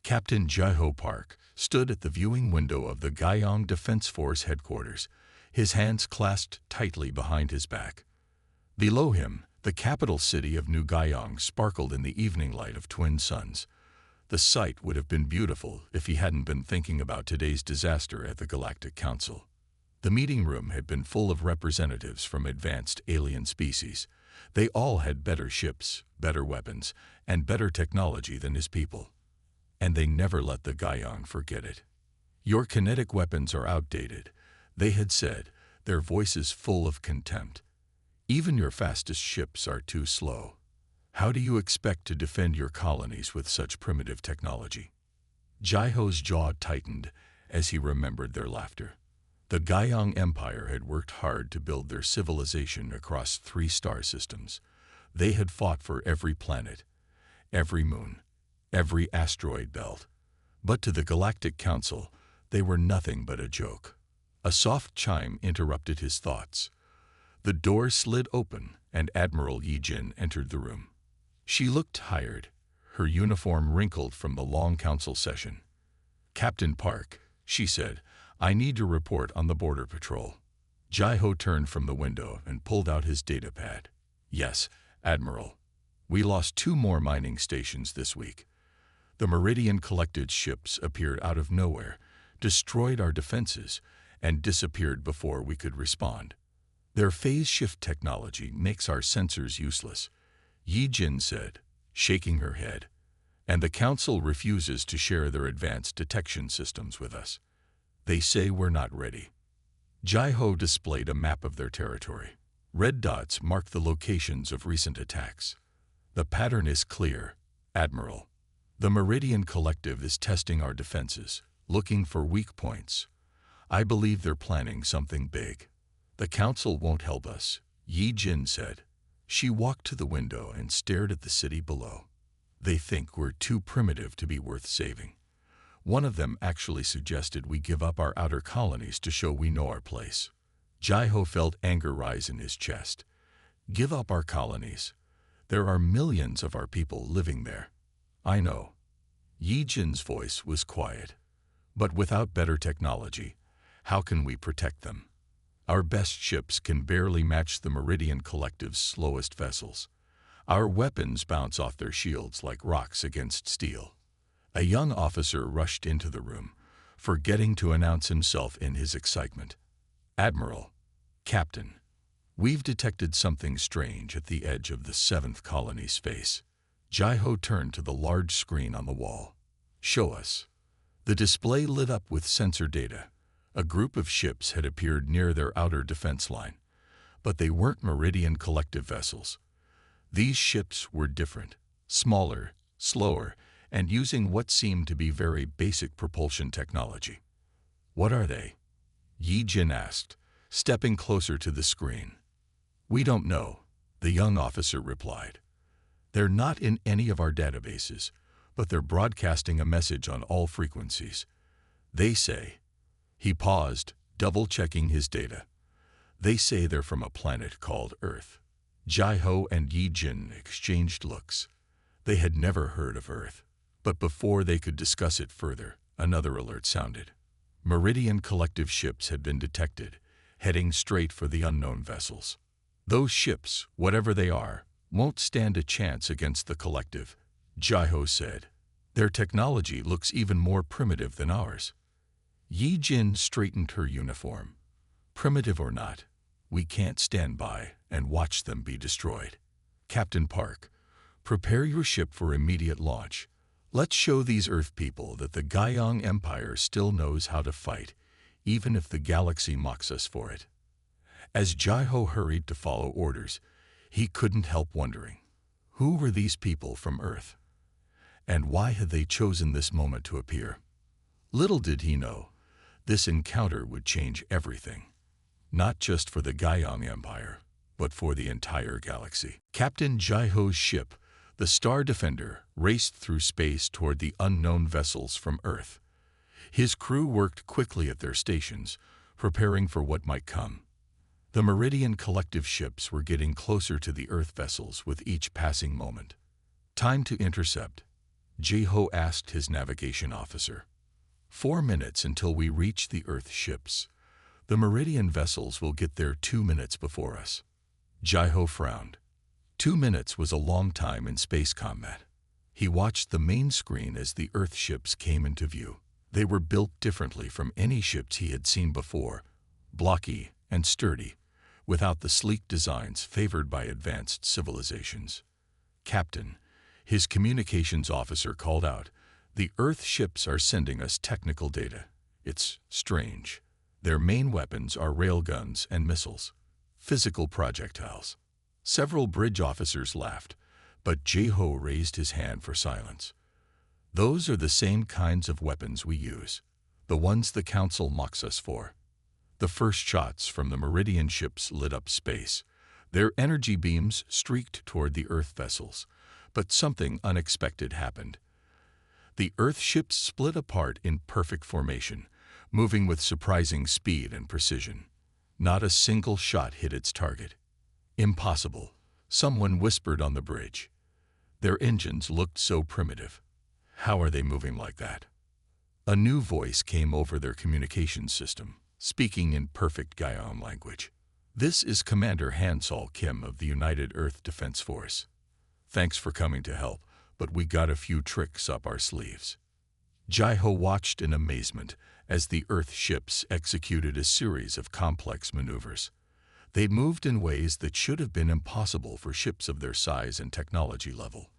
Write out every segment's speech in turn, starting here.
Captain Jaiho Park stood at the viewing window of the Guyong Defense Force headquarters, his hands clasped tightly behind his back. Below him, the capital city of New Guyong sparkled in the evening light of twin suns. The sight would have been beautiful if he hadn't been thinking about today's disaster at the Galactic Council. The meeting room had been full of representatives from advanced alien species. They all had better ships, better weapons, and better technology than his people. And they never let the Guyong forget it. "Your kinetic weapons are outdated," they had said, their voices full of contempt. "Even your fastest ships are too slow. How do you expect to defend your colonies with such primitive technology?" Jaiho's jaw tightened as he remembered their laughter. The Guyong Empire had worked hard to build their civilization across 3 star systems. They had fought for every planet, every moon, every asteroid belt. But to the Galactic Council, they were nothing but a joke. A soft chime interrupted his thoughts. The door slid open, and Admiral Yi-Jin entered the room. She looked tired, her uniform wrinkled from the long council session. "Captain Park," she said, "I need to report on the border patrol." Jaiho turned from the window and pulled out his data pad. "Yes, Admiral. We lost 2 more mining stations this week. The Meridian Collected ships appeared out of nowhere, destroyed our defenses, and disappeared before we could respond. Their phase shift technology makes our sensors useless," Yi-Jin said, shaking her head. "And the Council refuses to share their advanced detection systems with us. They say we're not ready." Jaiho displayed a map of their territory. Red dots mark the locations of recent attacks. "The pattern is clear, Admiral. The Meridian Collective is testing our defenses, looking for weak points. I believe they're planning something big." "The Council won't help us," Yi-Jin said. She walked to the window and stared at the city below. "They think we're too primitive to be worth saving. One of them actually suggested we give up our outer colonies to show we know our place." Jaiho felt anger rise in his chest. "Give up our colonies? There are millions of our people living there." "I know." Yi-Jin's voice was quiet. "But without better technology, how can we protect them? Our best ships can barely match the Meridian Collective's slowest vessels. Our weapons bounce off their shields like rocks against steel." A young officer rushed into the room, forgetting to announce himself in his excitement. "Admiral, Captain, we've detected something strange at the edge of the 7th colony's face." Jaiho turned to the large screen on the wall. "Show us." The display lit up with sensor data. A group of ships had appeared near their outer defense line, but they weren't Meridian Collective vessels. These ships were different, smaller, slower, and using what seemed to be very basic propulsion technology. "What are they?" Yi-Jin asked, stepping closer to the screen. "We don't know," the young officer replied. "They're not in any of our databases, but they're broadcasting a message on all frequencies. They say—" He paused, double-checking his data. "They say they're from a planet called Earth." Jaiho and Yi-Jin exchanged looks. They had never heard of Earth. But before they could discuss it further, another alert sounded. Meridian Collective ships had been detected, heading straight for the unknown vessels. "Those ships, whatever they are, won't stand a chance against the Collective," Jaiho said. "Their technology looks even more primitive than ours." Yi-Jin straightened her uniform. "Primitive or not, we can't stand by and watch them be destroyed. Captain Park, prepare your ship for immediate launch. Let's show these Earth people that the Guyong Empire still knows how to fight, even if the galaxy mocks us for it." As Jaiho hurried to follow orders, he couldn't help wondering, who were these people from Earth? And why had they chosen this moment to appear? Little did he know, this encounter would change everything. Not just for the Guyong Empire, but for the entire galaxy. Captain Jaiho's ship, the Star Defender, raced through space toward the unknown vessels from Earth. His crew worked quickly at their stations, preparing for what might come. The Meridian Collective ships were getting closer to the Earth vessels with each passing moment. "Time to intercept," Jai-ho asked his navigation officer. 4 minutes until we reach the Earth ships. The Meridian vessels will get there 2 minutes before us. Jai-ho frowned. 2 minutes was a long time in space combat. He watched the main screen as the Earth ships came into view. They were built differently from any ships he had seen before, blocky and sturdy, without the sleek designs favored by advanced civilizations. "Captain," his communications officer called out, "the Earth ships are sending us technical data. It's strange. Their main weapons are railguns and missiles, physical projectiles." Several bridge officers laughed, but Jai-ho raised his hand for silence. "Those are the same kinds of weapons we use, the ones the Council mocks us for." The first shots from the Meridian ships lit up space. Their energy beams streaked toward the Earth vessels, but something unexpected happened. The Earth ships split apart in perfect formation, moving with surprising speed and precision. Not a single shot hit its target. "Impossible," someone whispered on the bridge. "Their engines looked so primitive. How are they moving like that?" A new voice came over their communications system, speaking in perfect Gaiong language. "This is Commander Hansol Kim of the United Earth Defense Force. Thanks for coming to help, but we got a few tricks up our sleeves." Jai-ho watched in amazement as the Earth ships executed a series of complex maneuvers. They moved in ways that should have been impossible for ships of their size and technology level.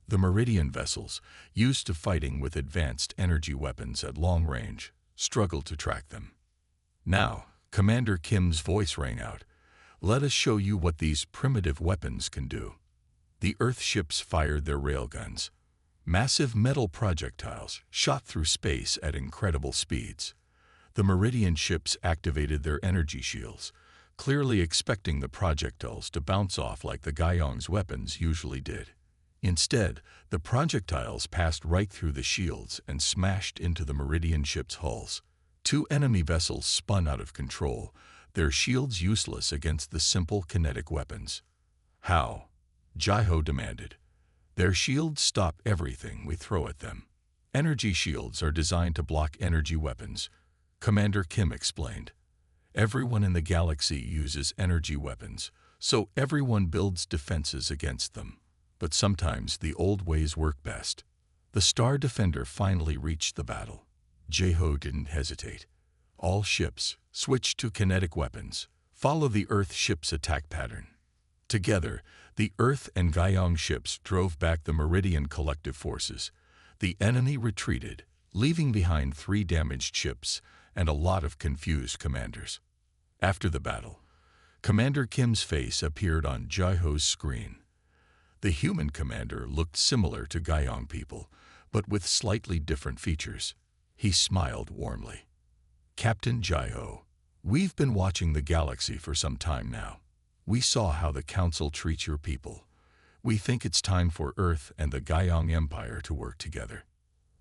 The Meridian vessels, used to fighting with advanced energy weapons at long range, struggled to track them. "Now," Commander Kim's voice rang out, "let us show you what these primitive weapons can do." The Earth ships fired their railguns. Massive metal projectiles shot through space at incredible speeds. The Meridian ships activated their energy shields, clearly expecting the projectiles to bounce off like the Gaiong's weapons usually did. Instead, the projectiles passed right through the shields and smashed into the Meridian ships' hulls. 2 enemy vessels spun out of control, their shields useless against the simple kinetic weapons. "How?" Jai-ho demanded. "Their shields stop everything we throw at them. Energy shields are designed to block energy weapons," Commander Kim explained. "Everyone in the galaxy uses energy weapons, so everyone builds defenses against them. But sometimes the old ways work best." The Star Defender finally reached the battle. Jai-ho didn't hesitate. "All ships, switch to kinetic weapons. Follow the Earth ship's attack pattern." Together, the Earth and Gaiong ships drove back the Meridian collective forces. The enemy retreated, leaving behind 3 damaged ships and a lot of confused commanders. After the battle, Commander Kim's face appeared on Jai-ho's screen. The human commander looked similar to Gaiong people, but with slightly different features. He smiled warmly. "Captain Jai-ho, we've been watching the galaxy for some time now. We saw how the Council treats your people. We think it's time for Earth and the Gaiong Empire to work together."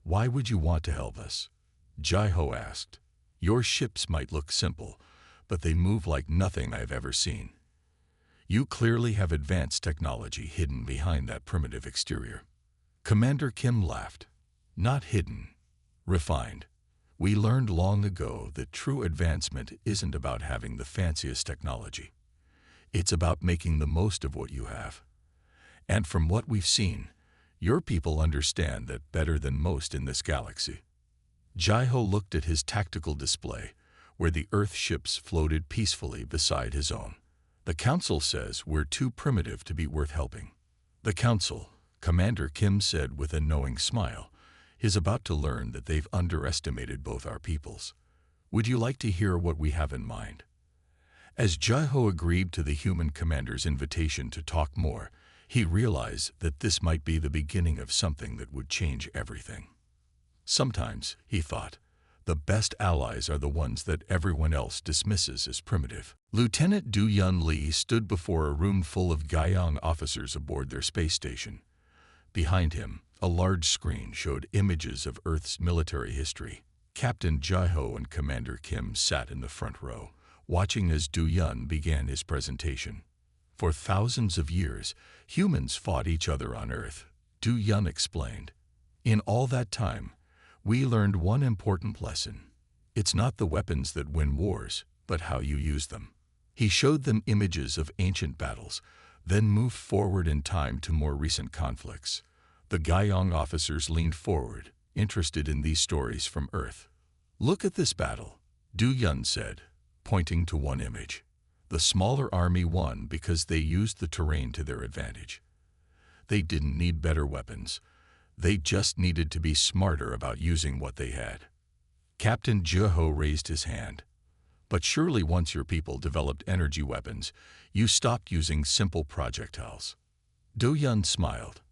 "Why would you want to help us?" Jai-ho asked. "Your ships might look simple, but they move like nothing I've ever seen. You clearly have advanced technology hidden behind that primitive exterior." Commander Kim laughed. "Not hidden, refined. We learned long ago that true advancement isn't about having the fanciest technology. It's about making the most of what you have. And from what we've seen, your people understand that better than most in this galaxy." Jai-ho looked at his tactical display, where the Earth ships floated peacefully beside his own. "The Council says we're too primitive to be worth helping." "The Council," Commander Kim said with a knowing smile, "is about to learn that they've underestimated both our peoples. Would you like to hear what we have in mind?" As Jai-ho agreed to the human commander's invitation to talk more, he realized that this might be the beginning of something that would change everything. Sometimes, he thought, the best allies are the ones that everyone else dismisses as primitive. Lieutenant Du-Yun Lee stood before a room full of Gaiong officers aboard their space station. Behind him, a large screen showed images of Earth's military history. Captain Jai-ho and Commander Kim sat in the front row, watching as Du-Yun began his presentation. "For thousands of years, humans fought each other on Earth," Du-Yun explained. In all that time, we learned one important lesson. It's not the weapons that win wars, but how you use them. He showed them images of ancient battles, then moved forward in time to more recent conflicts. The Gaiyong officers leaned forward, interested in these stories from Earth. "Look at this battle," Du Yun said, pointing to one image. The smaller army won because they used the terrain to their advantage. They didn't need better weapons. They just needed to be smarter about using what they had. Captain Jeho raised his hand. "But surely once your people developed energy weapons, you stopped using simple projectiles." Do Yun smiled.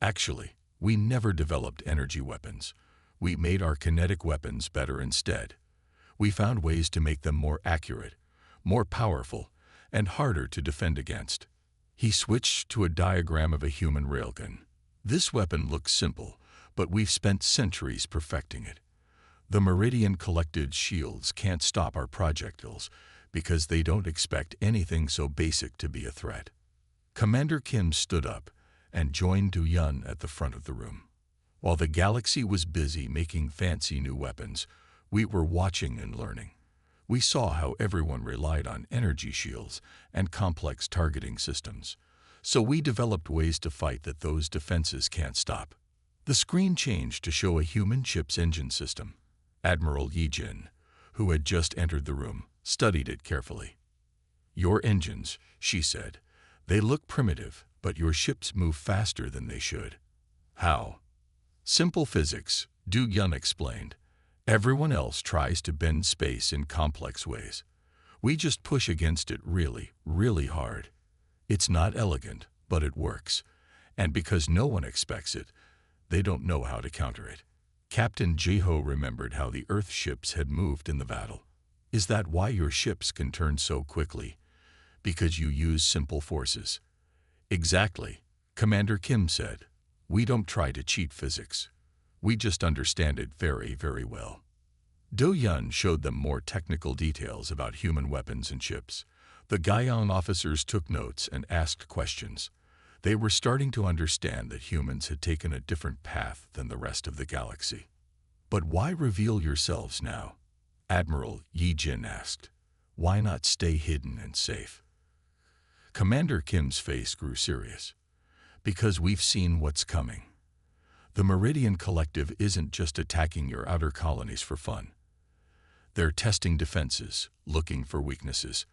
"Actually, we never developed energy weapons. We made our kinetic weapons better instead. We found ways to make them more accurate, more powerful, and harder to defend against." He switched to a diagram of a human railgun. "This weapon looks simple, but we've spent centuries perfecting it. The Meridian Collected shields can't stop our projectiles because they don't expect anything so basic to be a threat." Commander Kim stood up and joined Du Yun at the front of the room. While the galaxy was busy making fancy new weapons, we were watching and learning. We saw how everyone relied on energy shields and complex targeting systems. So we developed ways to fight that those defenses can't stop. The screen changed to show a human ship's engine system. Admiral Yi Jin, who had just entered the room, studied it carefully. "Your engines," she said. "They look primitive, but your ships move faster than they should." "How?" "Simple physics," Du Yun explained. "Everyone else tries to bend space in complex ways. We just push against it really, really hard. It's not elegant, but it works. And because no one expects it, they don't know how to counter it." Captain Jeho remembered how the Earth ships had moved in the battle. "Is that why your ships can turn so quickly? Because you use simple forces?" "Exactly," Commander Kim said. "We don't try to cheat physics. We just understand it very, very well." Do Yun showed them more technical details about human weapons and ships. The Gaiyong officers took notes and asked questions. They were starting to understand that humans had taken a different path than the rest of the galaxy. "But why reveal yourselves now?" Admiral Yi Jin asked. "Why not stay hidden and safe?" Commander Kim's face grew serious. "Because we've seen what's coming. The Meridian Collective isn't just attacking your outer colonies for fun. They're testing defenses, looking for weaknesses.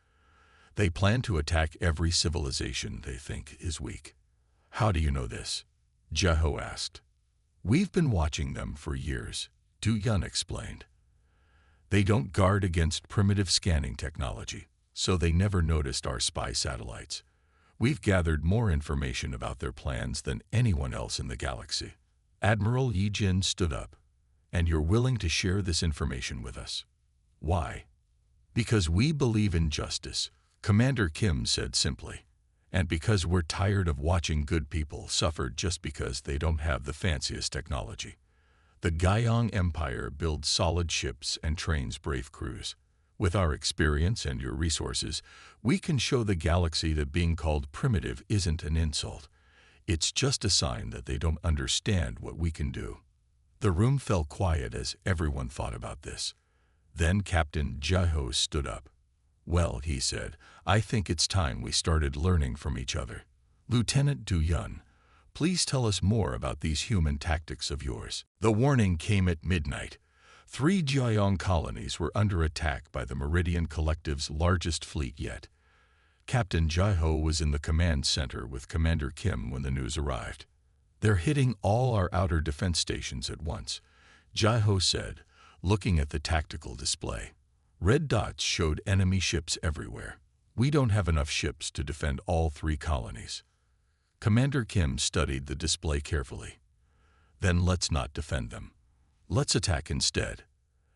They plan to attack every civilization they think is weak." "How do you know this?" Jeho asked. "We've been watching them for years," Du Yun explained. "They don't guard against primitive scanning technology, so they never noticed our spy satellites. We've gathered more information about their plans than anyone else in the galaxy." Admiral Yi Jin stood up. "And you're willing to share this information with us? Why?" "Because we believe in justice," Commander Kim said simply. "And because we're tired of watching good people suffer just because they don't have the fanciest technology. The Gaiyong Empire builds solid ships and trains brave crews. With our experience and your resources, we can show the galaxy that being called primitive isn't an insult. It's just a sign that they don't understand what we can do." The room fell quiet as everyone thought about this. Then Captain Jeho stood up. "Well," he said, "I think it's time we started learning from each other. Lieutenant Du Yun, please tell us more about these human tactics of yours." The warning came at midnight. 3 Gaiyong colonies were under attack by the Meridian Collective's largest fleet yet. Captain Jeho was in the command center with Commander Kim when the news arrived. "They're hitting all our outer defense stations at once," Jeho said, looking at the tactical display. Red dots showed enemy ships everywhere. "We don't have enough ships to defend all 3 colonies." Commander Kim studied the display carefully. "Then let's not defend them. Let's attack instead."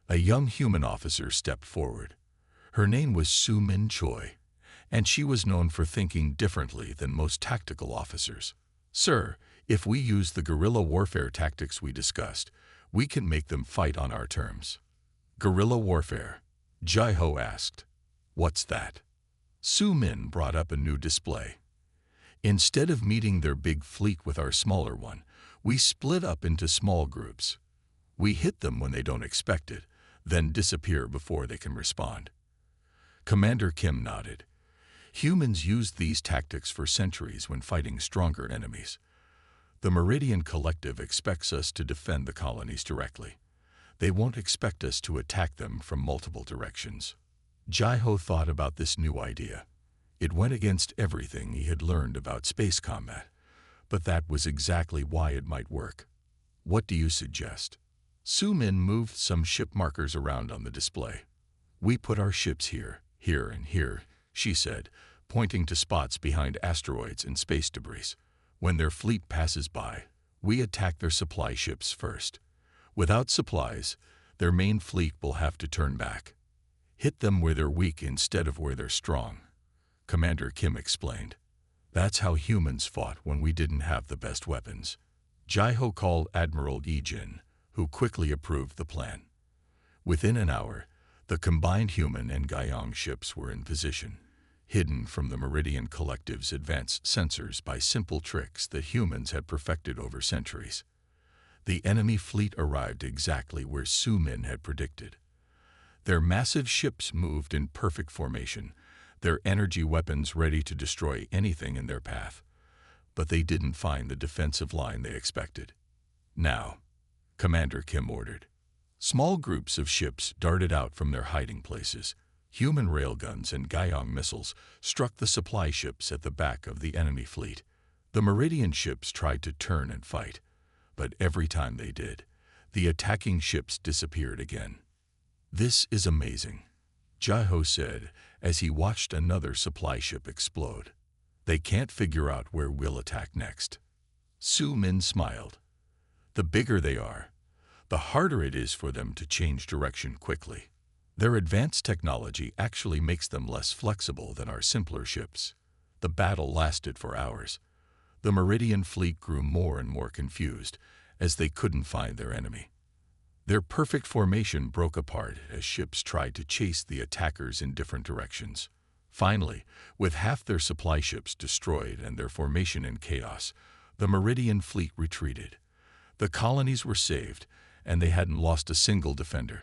A young human officer stepped forward. Her name was Su Min Choi, and she was known for thinking differently than most tactical officers. "Sir, if we use the guerrilla warfare tactics we discussed, we can make them fight on our terms." "Guerrilla warfare?" Jeho asked. "What's that?" Su Min brought up a new display. "Instead of meeting their big fleet with our smaller one, We split up into small groups. We hit them when they don't expect it, then disappear before they can respond. Commander Kim nodded. Humans used these tactics for centuries when fighting stronger enemies. The Meridian Collective expects us to defend the colonies directly. They won't expect us to attack them from multiple directions. Jai-Ho thought about this new idea. It went against everything he had learned about space combat, but that was exactly why it might work. What do you suggest? Su-Min moved some ship markers around on the display. We put our ships here, here, and here, she said, pointing to spots behind asteroids and space debris. When their fleet passes by, we attack their supply ships first. Without supplies, their main fleet will have to turn back. Hit them where they're weak instead of where they're strong, Commander Kim explained. That's how humans fought when we didn't have the best weapons. Jai-Ho called Admiral Yi-Jin, who quickly approved the plan. Within an hour, the combined human and Gaiyang ships were in position, hidden from the Meridian Collective's advanced sensors by simple tricks that humans had perfected over centuries. The enemy fleet arrived exactly where Su-Min had predicted. Their massive ships moved in perfect formation, their energy weapons ready to destroy anything in their path. But they didn't find the defensive line they expected. Now, Commander Kim ordered. Small groups of ships darted out from their hiding places. Human railguns and Gaiyang missiles struck the supply ships at the back of the enemy fleet. The Meridian ships tried to turn and fight, but every time they did, the attacking ships disappeared again. This is amazing, Jai-Ho said as he watched another supply ship explode. They can't figure out where we'll attack next. Su-Min smiled. The bigger they are, the harder it is for them to change direction quickly. Their advanced technology actually makes them less flexible than our simpler ships. The battle lasted for hours. The Meridian fleet grew more and more confused as they couldn't find their enemy. Their perfect formation broke apart as ships tried to chase the attackers in different directions. Finally, with half their supply ships destroyed and their formation in chaos, the Meridian fleet retreated. The colonies were saved, and they hadn't lost a single defender.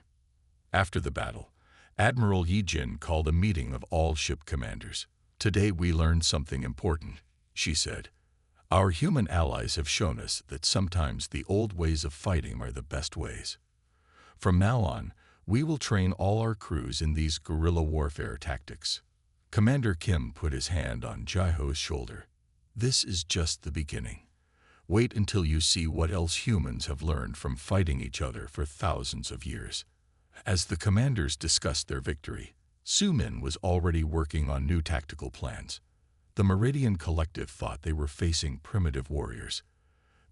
After the battle, Admiral Yi-Jin called a meeting of all ship commanders. Today we learned something important, she said. Our human allies have shown us that sometimes the old ways of fighting are the best ways. From now on, we will train all our crews in these guerrilla warfare tactics. Commander Kim put his hand on Jai-Ho's shoulder. This is just the beginning. Wait until you see what else humans have learned from fighting each other for thousands of years. As the commanders discussed their victory, Su-Min was already working on new tactical plans. The Meridian Collective thought they were facing primitive warriors.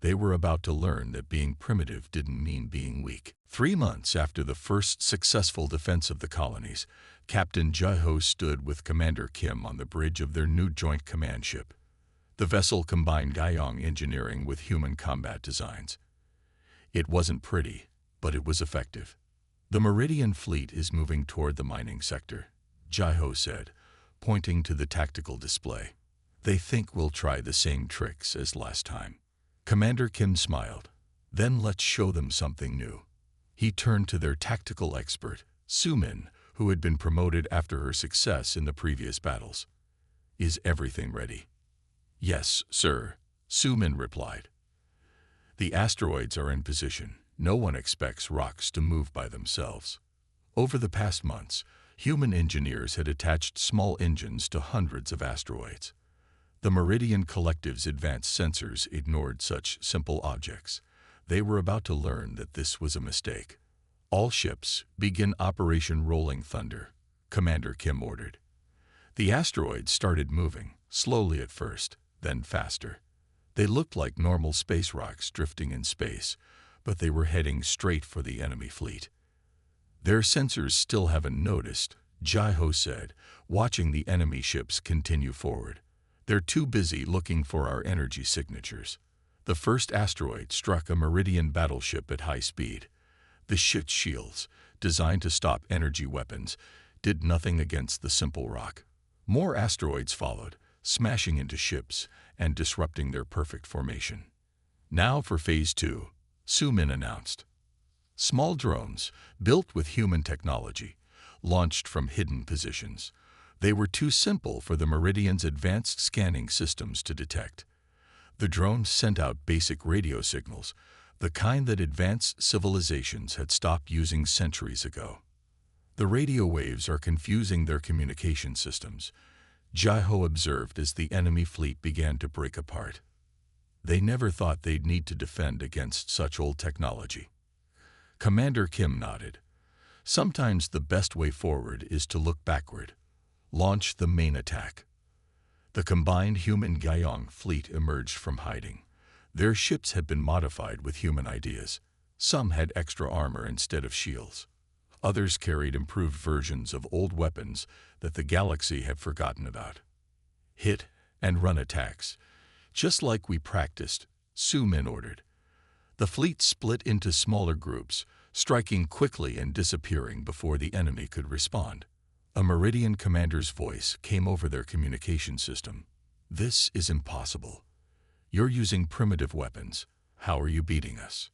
They were about to learn that being primitive didn't mean being weak. 3 months after the first successful defense of the colonies, Captain Jai-Ho stood with Commander Kim on the bridge of their new joint command ship. The vessel combined Gaiyang engineering with human combat designs. It wasn't pretty, but it was effective. The Meridian fleet is moving toward the mining sector, Jai-Ho said, pointing to the tactical display. They think we'll try the same tricks as last time. Commander Kim smiled. Then let's show them something new. He turned to their tactical expert, Su-Min, who had been promoted after her success in the previous battles. Is everything ready? Yes, sir, Su-Min replied. The asteroids are in position. No one expects rocks to move by themselves. Over the past months, human engineers had attached small engines to hundreds of asteroids. The Meridian Collective's advanced sensors ignored such simple objects. They were about to learn that this was a mistake. All ships begin Operation Rolling Thunder, Commander Kim ordered. The asteroids started moving, slowly at first, then faster. They looked like normal space rocks drifting in space, but they were heading straight for the enemy fleet. Their sensors still haven't noticed, Jai-Ho said, watching the enemy ships continue forward. They're too busy looking for our energy signatures. The first asteroid struck a Meridian battleship at high speed. The ship's shields, designed to stop energy weapons, did nothing against the simple rock. More asteroids followed, smashing into ships and disrupting their perfect formation. Now for Phase 2, Sumin announced. Small drones, built with human technology, launched from hidden positions. They were too simple for the Meridian's advanced scanning systems to detect. The drones sent out basic radio signals, the kind that advanced civilizations had stopped using centuries ago. The radio waves are confusing their communication systems, Jaiho observed as the enemy fleet began to break apart. They never thought they'd need to defend against such old technology. Commander Kim nodded. Sometimes the best way forward is to look backward. Launch the main attack. The combined human-Gaiong fleet emerged from hiding. Their ships had been modified with human ideas. Some had extra armor instead of shields. Others carried improved versions of old weapons that the galaxy had forgotten about. Hit and run attacks, just like we practiced, Sumin ordered. The fleet split into smaller groups, striking quickly and disappearing before the enemy could respond. A Meridian commander's voice came over their communication system. "This is impossible. You're using primitive weapons. How are you beating us?"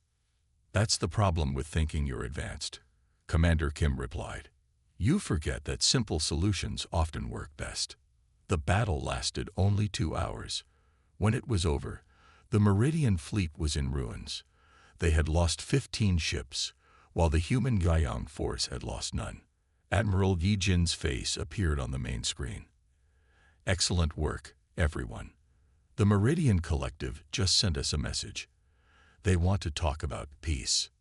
"That's the problem with thinking you're advanced," Commander Kim replied. "You forget that simple solutions often work best." The battle lasted only 2 hours. When it was over, the Meridian fleet was in ruins. They had lost 15 ships, while the human Gaiong force had lost none. Admiral Yi Jin's face appeared on the main screen. "Excellent work, everyone. The Meridian Collective just sent us a message. They want to talk about peace."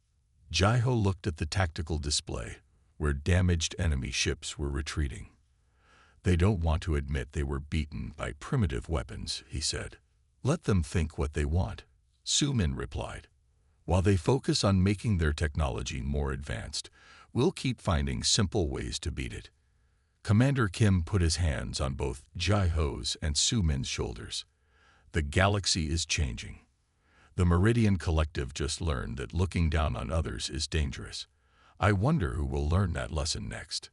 Jaiho looked at the tactical display, where damaged enemy ships were retreating. "They don't want to admit they were beaten by primitive weapons," he said. "Let them think what they want," Sumin replied. "While they focus on making their technology more advanced, we'll keep finding simple ways to beat it." Commander Kim put his hands on both Jaiho's and Sumin's shoulders. "The galaxy is changing. The Meridian Collective just learned that looking down on others is dangerous. I wonder who will learn that lesson next."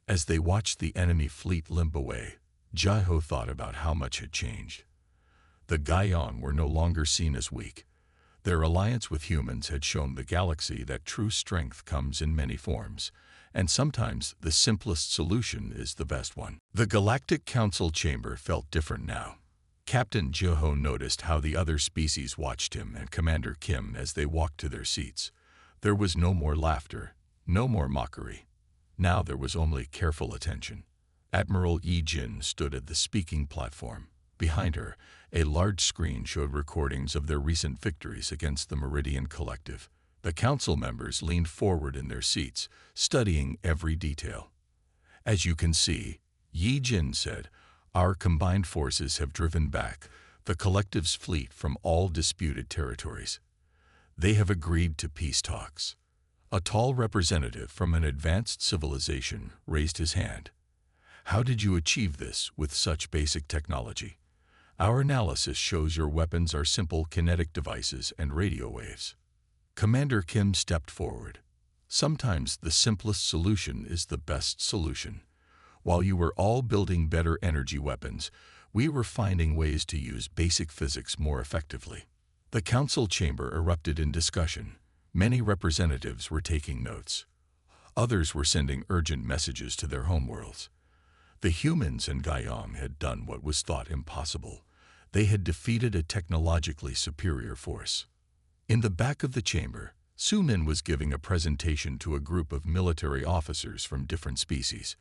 As they watched the enemy fleet limp away, Jaiho thought about how much had changed. The Gaiong were no longer seen as weak. Their alliance with humans had shown the galaxy that true strength comes in many forms, and sometimes the simplest solution is the best one. The Galactic Council chamber felt different now. Captain Jaiho noticed how the other species watched him and Commander Kim as they walked to their seats. There was no more laughter, no more mockery. Now there was only careful attention. Admiral Yi Jin stood at the speaking platform. Behind her, a large screen showed recordings of their recent victories against the Meridian Collective. The council members leaned forward in their seats, studying every detail. "As you can see," Yi Jin said, "our combined forces have driven back the Collective's fleet from all disputed territories. They have agreed to peace talks." A tall representative from an advanced civilization raised his hand. "How did you achieve this with such basic technology? Our analysis shows your weapons are simple kinetic devices and radio waves." Commander Kim stepped forward. "Sometimes the simplest solution is the best solution. While you were all building better energy weapons, we were finding ways to use basic physics more effectively." The council chamber erupted in discussion. Many representatives were taking notes. Others were sending urgent messages to their homeworlds. The humans and Gaiong had done what was thought impossible. They had defeated a technologically superior force. In the back of the chamber, Sumin was giving a presentation to a group of military officers from different species.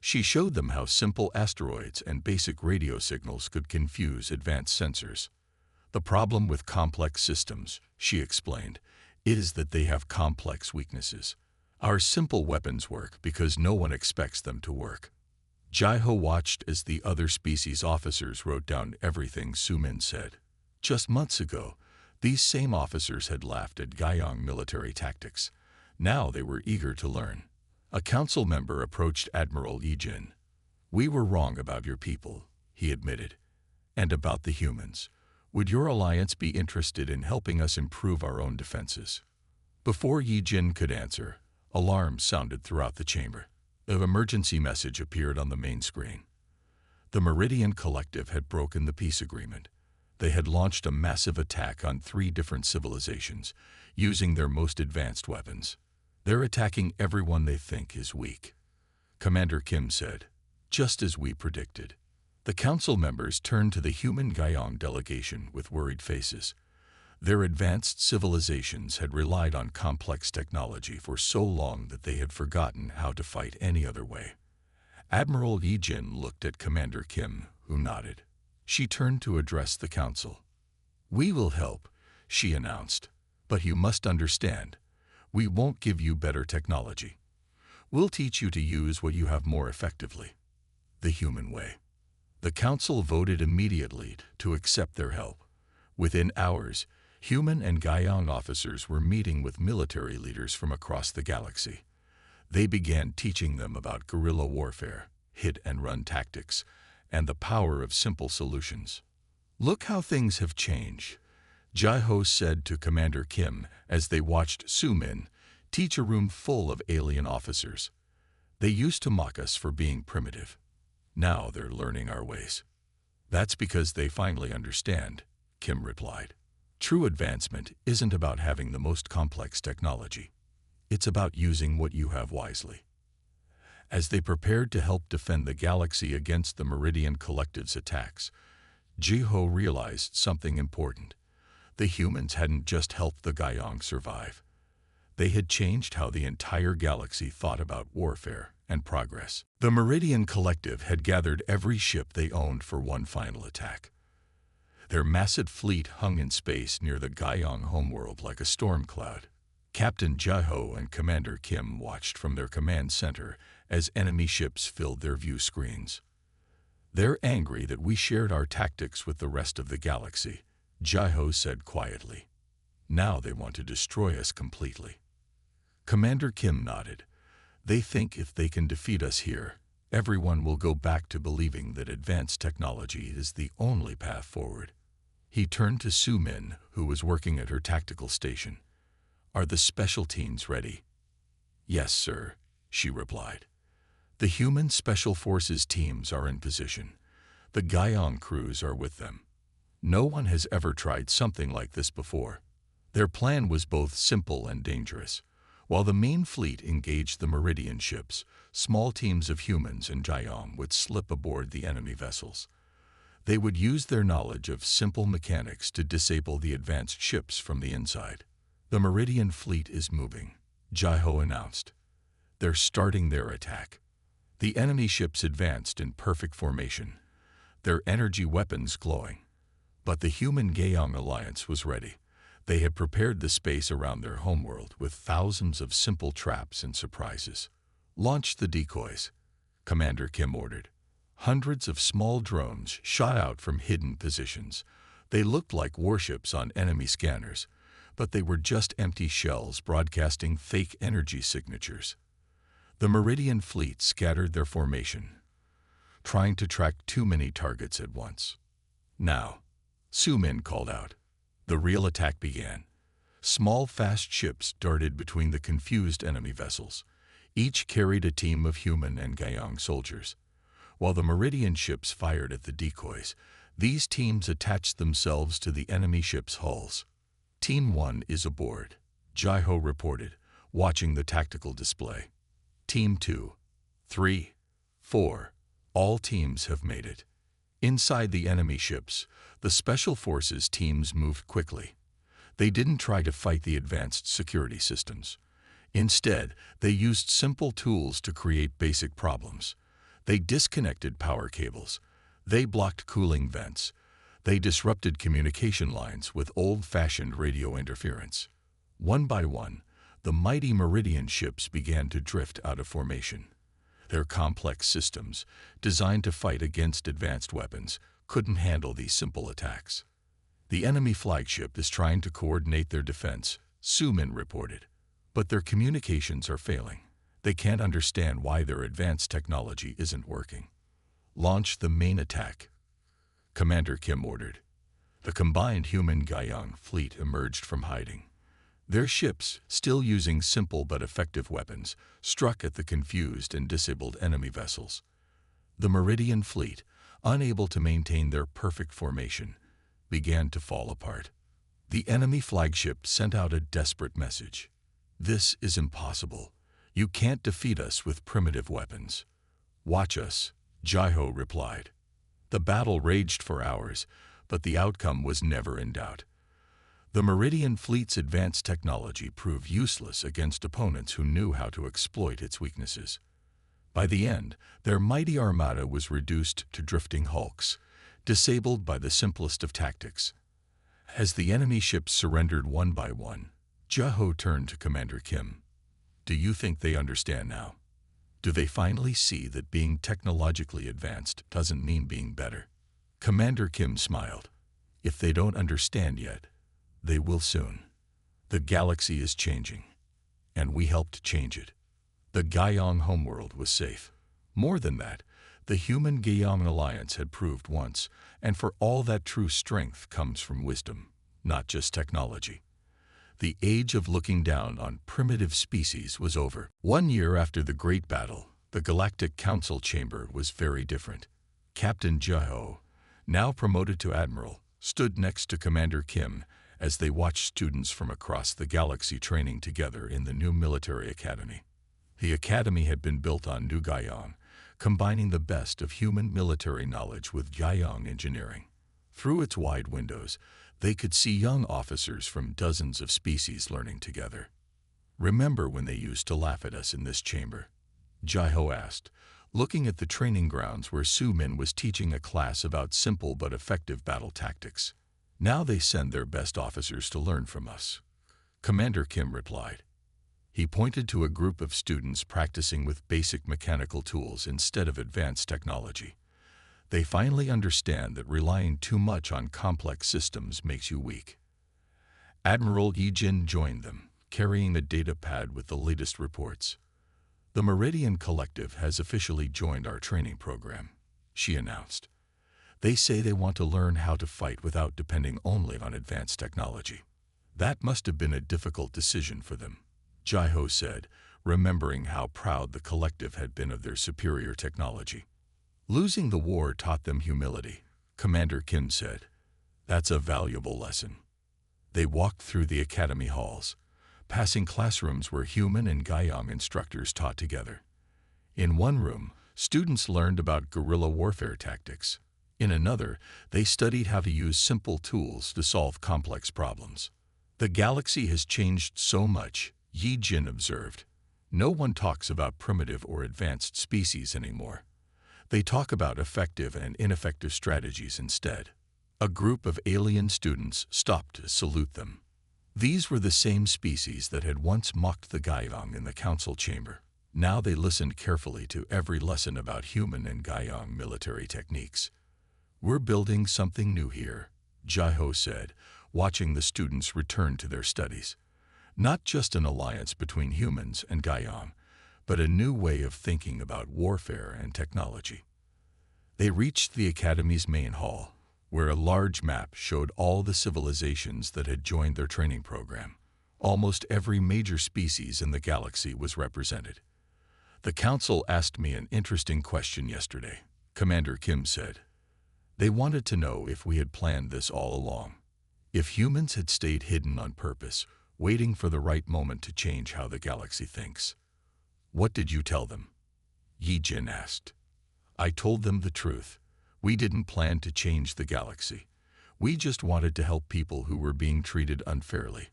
She showed them how simple asteroids and basic radio signals could confuse advanced sensors. "The problem with complex systems," she explained, "is that they have complex weaknesses. Our simple weapons work because no one expects them to work." Jaiho watched as the other species officers wrote down everything Sumin said. Just months ago, these same officers had laughed at Gaiong military tactics. Now they were eager to learn. A council member approached Admiral Yi Jin. "We were wrong about your people," he admitted, "and about the humans. Would your alliance be interested in helping us improve our own defenses?" Before Yi Jin could answer, alarms sounded throughout the chamber. An emergency message appeared on the main screen. The Meridian Collective had broken the peace agreement. they had launched a massive attack on 3 different civilizations, using their most advanced weapons. They're attacking everyone they think is weak, Commander Kim said, just as we predicted. The council members turned to the human Guyong delegation with worried faces. Their advanced civilizations had relied on complex technology for so long that they had forgotten how to fight any other way. Admiral Yi Jin looked at Commander Kim, who nodded. She turned to address the council. "We will help," she announced. "But you must understand, we won't give you better technology. We'll teach you to use what you have more effectively. The human way." The council voted immediately to accept their help. Within hours, human and Guyong officers were meeting with military leaders from across the galaxy. They began teaching them about guerrilla warfare, hit-and-run tactics, and the power of simple solutions. "Look how things have changed," Jai-Ho said to Commander Kim as they watched Su-min teach a room full of alien officers. "They used to mock us for being primitive. Now they're learning our ways." "That's because they finally understand," Kim replied. "True advancement isn't about having the most complex technology. It's about using what you have wisely." As they prepared to help defend the galaxy against the Meridian Collective's attacks, Jai-Ho realized something important. The humans hadn't just helped the Guyong survive. They had changed how the entire galaxy thought about warfare and progress. The Meridian Collective had gathered every ship they owned for one final attack. Their massive fleet hung in space near the Guyong homeworld like a storm cloud. Captain Jai-Ho and Commander Kim watched from their command center as enemy ships filled their view screens. "They're angry that we shared our tactics with the rest of the galaxy," Jai-Ho said quietly. "Now they want to destroy us completely." Commander Kim nodded. "They think if they can defeat us here, everyone will go back to believing that advanced technology is the only path forward." He turned to Su-min, who was working at her tactical station. "Are the special teams ready?" "Yes, sir," she replied. "The human special forces teams are in position. The Guyong crews are with them. No one has ever tried something like this before." Their plan was both simple and dangerous. While the main fleet engaged the Meridian ships, small teams of humans and Guyong would slip aboard the enemy vessels. They would use their knowledge of simple mechanics to disable the advanced ships from the inside. "The Meridian fleet is moving," Jai-Ho announced. "They're starting their attack." The enemy ships advanced in perfect formation, their energy weapons glowing. But the human Guyong alliance was ready. They had prepared the space around their homeworld with thousands of simple traps and surprises. "Launch the decoys," Commander Kim ordered. Hundreds of small drones shot out from hidden positions. They looked like warships on enemy scanners, but they were just empty shells broadcasting fake energy signatures. The Meridian fleet scattered their formation, trying to track too many targets at once. "Now," Su-min called out. The real attack began. Small, fast ships darted between the confused enemy vessels. Each carried a team of human and Guyong soldiers. While the Meridian ships fired at the decoys, these teams attached themselves to the enemy ships' hulls. "Team 1 is aboard," Jai-Ho reported, watching the tactical display. "Team 2, 3, 4, all teams have made it." Inside the enemy ships, the Special Forces teams moved quickly. They didn't try to fight the advanced security systems. Instead, they used simple tools to create basic problems. They disconnected power cables. They blocked cooling vents. They disrupted communication lines with old-fashioned radio interference. One by one, the mighty Meridian ships began to drift out of formation. Their complex systems, designed to fight against advanced weapons, couldn't handle these simple attacks. "The enemy flagship is trying to coordinate their defense," Su-min reported. "But their communications are failing. They can't understand why their advanced technology isn't working." "Launch the main attack," Commander Kim ordered. The combined human Guyong fleet emerged from hiding. Their ships, still using simple but effective weapons, struck at the confused and disabled enemy vessels. The Meridian fleet, unable to maintain their perfect formation, began to fall apart. The enemy flagship sent out a desperate message. "This is impossible. You can't defeat us with primitive weapons." "Watch us," Jai-Ho replied. The battle raged for hours, but the outcome was never in doubt. The Meridian Fleet's advanced technology proved useless against opponents who knew how to exploit its weaknesses. By the end, their mighty armada was reduced to drifting hulks, disabled by the simplest of tactics. As the enemy ships surrendered one by one, Jai-Ho turned to Commander Kim. "Do you think they understand now? Do they finally see that being technologically advanced doesn't mean being better?" Commander Kim smiled. "If they don't understand yet, they will soon. The galaxy is changing, and we helped change it. The Gayong homeworld was safe. More than that, the Human-Gayong alliance had proved once, and for all that true strength comes from wisdom, not just technology. The age of looking down on primitive species was over." 1 year after the Great Battle, the Galactic Council chamber was very different. Captain Jai-Ho, now promoted to Admiral, stood next to Commander Kim as they watched students from across the galaxy training together in the new military academy. The academy had been built on New Gayong, combining the best of human military knowledge with Gayong engineering. Through its wide windows, they could see young officers from dozens of species learning together. "Remember when they used to laugh at us in this chamber?" Jai-Ho asked, looking at the training grounds where Su-Min was teaching a class about simple but effective battle tactics. "Now they send their best officers to learn from us," Commander Kim replied. He pointed to a group of students practicing with basic mechanical tools instead of advanced technology. "They finally understand that relying too much on complex systems makes you weak." Admiral Yi-Jin joined them, carrying a data pad with the latest reports. "The Meridian Collective has officially joined our training program," she announced. "They say they want to learn how to fight without depending only on advanced technology." "That must have been a difficult decision for them," Jai-Ho said, remembering how proud the collective had been of their superior technology. "Losing the war taught them humility," Commander Kim said. "That's a valuable lesson." They walked through the academy halls, passing classrooms where human and Gayong instructors taught together. In one room, students learned about guerrilla warfare tactics. In another, they studied how to use simple tools to solve complex problems. "The galaxy has changed so much," Yi-Jin observed. "No one talks about primitive or advanced species anymore. They talk about effective and ineffective strategies instead." A group of alien students stopped to salute them. These were the same species that had once mocked the Gayong in the council chamber. Now they listened carefully to every lesson about human and Gayong military techniques. "We're building something new here," Jai-Ho said, watching the students return to their studies. "Not just an alliance between humans and Gayong, but a new way of thinking about warfare and technology." They reached the academy's main hall, where a large map showed all the civilizations that had joined their training program. Almost every major species in the galaxy was represented. "The council asked me an interesting question yesterday," Commander Kim said. "They wanted to know if we had planned this all along. If humans had stayed hidden on purpose, waiting for the right moment to change how the galaxy thinks." "What did you tell them?" Yi-Jin asked. "I told them the truth. We didn't plan to change the galaxy. We just wanted to help people who were being treated unfairly.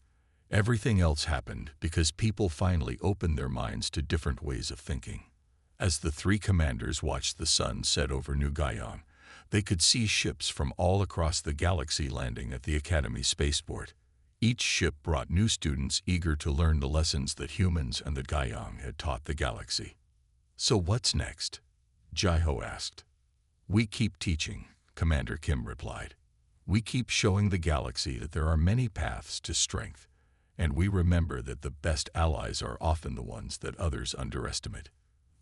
Everything else happened because people finally opened their minds to different ways of thinking." As the three commanders watched the sun set over New Gayong, they could see ships from all across the galaxy landing at the Academy spaceport. Each ship brought new students eager to learn the lessons that humans and the Gayong had taught the galaxy. "So what's next?" Jai-Ho asked. "We keep teaching," Commander Kim replied. "We keep showing the galaxy that there are many paths to strength, and we remember that the best allies are often the ones that others underestimate."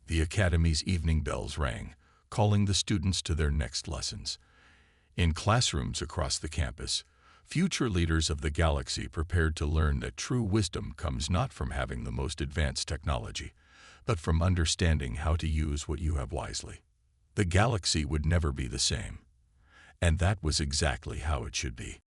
The Academy's evening bells rang, calling the students to their next lessons. In classrooms across the campus, future leaders of the galaxy prepared to learn that true wisdom comes not from having the most advanced technology, but from understanding how to use what you have wisely. The galaxy would never be the same. And that was exactly how it should be.